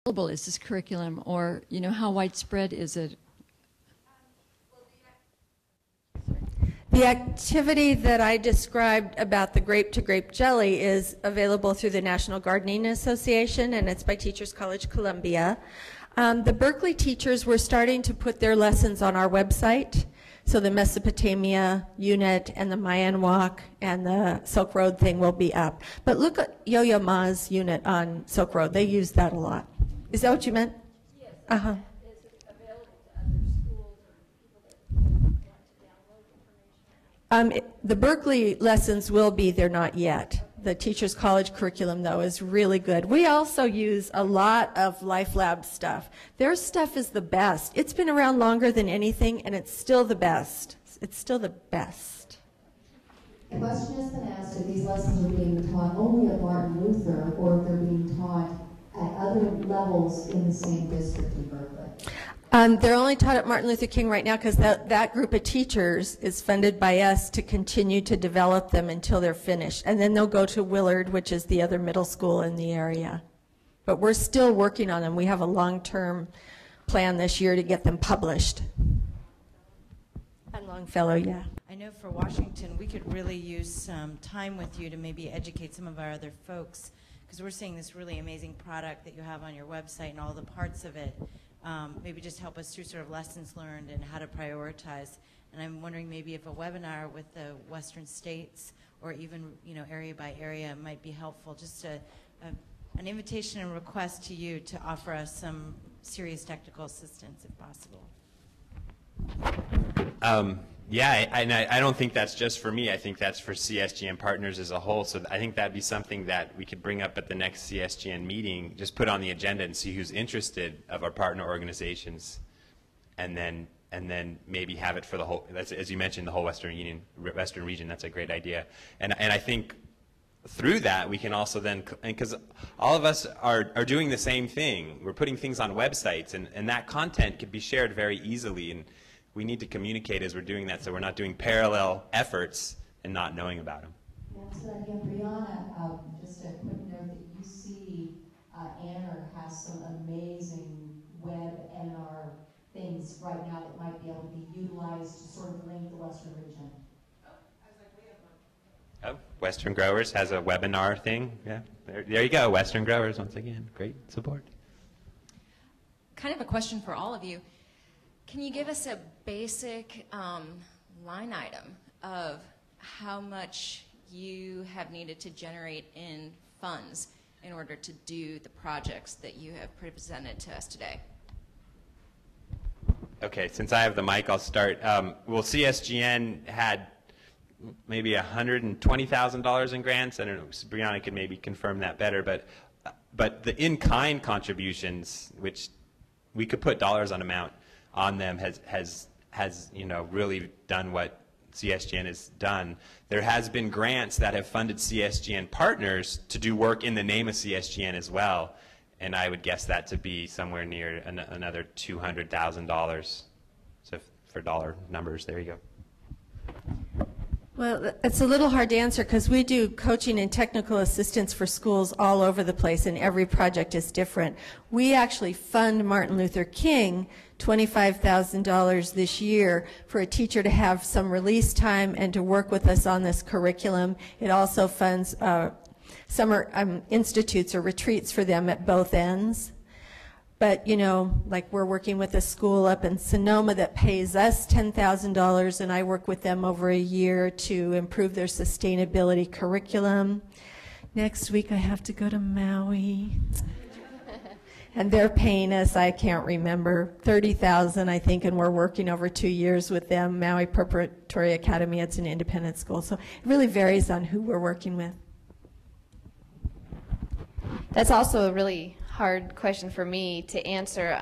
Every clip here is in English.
available is this curriculum, or how widespread is it? The activity that I described about the grape to grape jelly is available through the National Gardening Association, and it's by Teachers College Columbia. The Berkeley teachers were starting to put their lessons on our website. So the Mesopotamia unit and the Mayan Walk and the Silk Road thing will be up. But look at Yo-Yo Ma's unit on Silk Road. They use that a lot. Is that what you meant? Yes. Uh-huh. Is it available to other schools or people that want to download information? The Berkeley lessons will be there, not yet. The Teachers College curriculum, though, is really good. We also use a lot of Life Lab stuff. Their stuff is the best. It's been around longer than anything, and it's still the best. It's still the best. The question has been asked if these lessons are being taught only at Martin Luther or if they're being taught at other levels in the same district in Berkeley. They're only taught at Martin Luther King right now because that group of teachers is funded by us to continue to develop them until they're finished. And then they'll go to Willard, which is the other middle school in the area. But we're still working on them. We have a long-term plan this year to get them published. And Longfellow, yeah. I know for Washington, we could really use some time with you to maybe educate some of our other folks, because we're seeing this really amazing product that you have on your website and all the parts of it. Maybe just help us through sort of lessons learned and how to prioritize. And I'm wondering maybe if a webinar with the Western states or even area by area might be helpful. Just an invitation and request to you to offer us some serious technical assistance if possible. Yeah, I don't think that's just for me. I think that's for CSGN partners as a whole. So I think that'd be something that we could bring up at the next CSGN meeting, just put on the agenda and see who's interested of our partner organizations, and then maybe have it for the whole, as you mentioned, the whole Western region. That's a great idea. And I think through that we can also then, because all of us are doing the same thing. We're putting things on websites, and that content could be shared very easily. And we need to communicate as we're doing that, so we're not doing parallel efforts and not knowing about them. Excellent. And Brianna, just a quick note that UC Anner has some amazing web NR things right now that might be able to be utilized to sort of link the Western region. Oh, Western Growers has a webinar thing. Yeah, there you go. Western Growers, once again, great support. Kind of a question for all of you. Can you give us a basic line item of how much you have needed to generate in funds in order to do the projects that you have presented to us today? Okay, since I have the mic, I'll start. Well, CSGN had maybe $120,000 in grants. I don't know, Brianna could maybe confirm that better, but the in-kind contributions, which we could put dollars on amount on them, has really done what CSGN has done. There has been grants that have funded CSGN partners to do work in the name of CSGN as well, and I would guess that to be somewhere near another $200,000. So for dollar numbers, there you go. Well, it's a little hard to answer because we do coaching and technical assistance for schools all over the place, and every project is different. We actually fund Martin Luther King $25,000 this year for a teacher to have some release time and to work with us on this curriculum. It also funds summer institutes or retreats for them at both ends. But, like we're working with a school up in Sonoma that pays us $10,000, and I work with them over a year to improve their sustainability curriculum. Next week I have to go to Maui. And they're paying us, I can't remember, $30,000 I think, and we're working over 2 years with them. Maui Preparatory Academy, it's an independent school. So it really varies on who we're working with. That's also a really hard question for me to answer.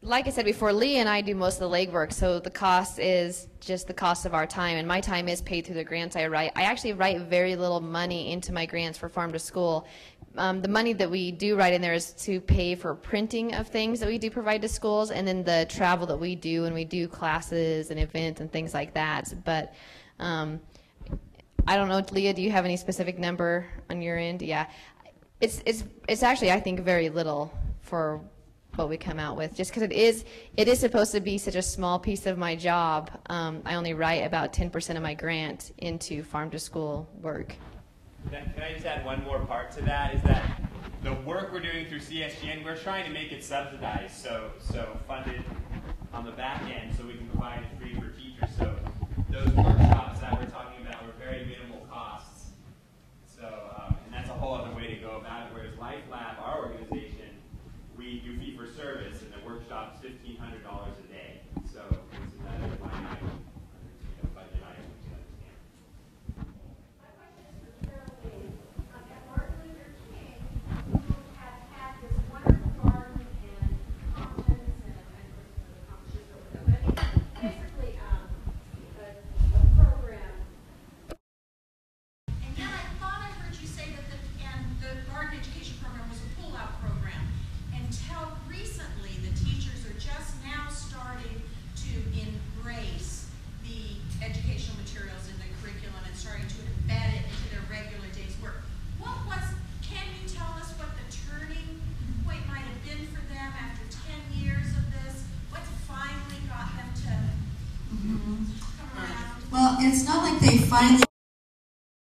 Like I said before, Lee and I do most of the legwork, so the cost is just the cost of our time, and my time is paid through the grants I write. I actually write very little money into my grants for Farm to School. The money that we do write in there is to pay for printing of things that we do provide to schools, and then the travel that we do, and we do classes and events and things like that. But I don't know, Leah, do you have any specific number on your end? Yeah. It's actually, I think, very little for what we come out with, just because it is supposed to be such a small piece of my job. I only write about 10% of my grant into farm to school work. Can I just add one more part to that? Is that the work we're doing through CSGN, we're trying to make it subsidized, so funded on the back end, so we can provide it free for teachers. So those workshops that we're talking about were very minimal costs. So, and that's a whole other way to go about it. Whereas Life Lab, our organization, we do fee for service, and the workshop's $1,500 a day. So it's another line item, budget item to understand. My question is for Carolie. At Martin Luther King, you have had this wonderful garden and commons and basically a program. And then I thought I heard you say that the garden education program was a pull-out program. Until recently, the teachers are just now starting to embrace the educational materials in the curriculum and starting to embed it into their regular day's work. Can you tell us what the turning point might have been for them after 10 years of this? What's finally got them to come around? Well, it's not like they finally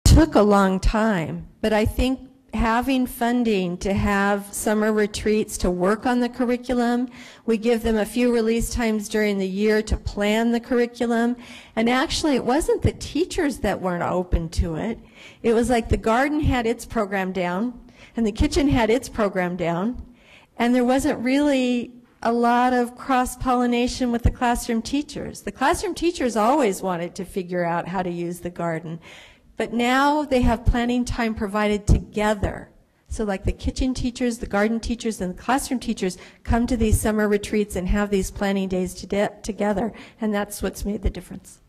took a long time, but I think having funding to have summer retreats to work on the curriculum, we give them a few release times during the year to plan the curriculum, and actually it wasn't the teachers that weren't open to it. It was like the garden had its program down, and the kitchen had its program down, and there wasn't really a lot of cross-pollination with the classroom teachers. The classroom teachers always wanted to figure out how to use the garden. But now they have planning time provided together. So like the kitchen teachers, the garden teachers, and the classroom teachers come to these summer retreats and have these planning days together, and that's what's made the difference.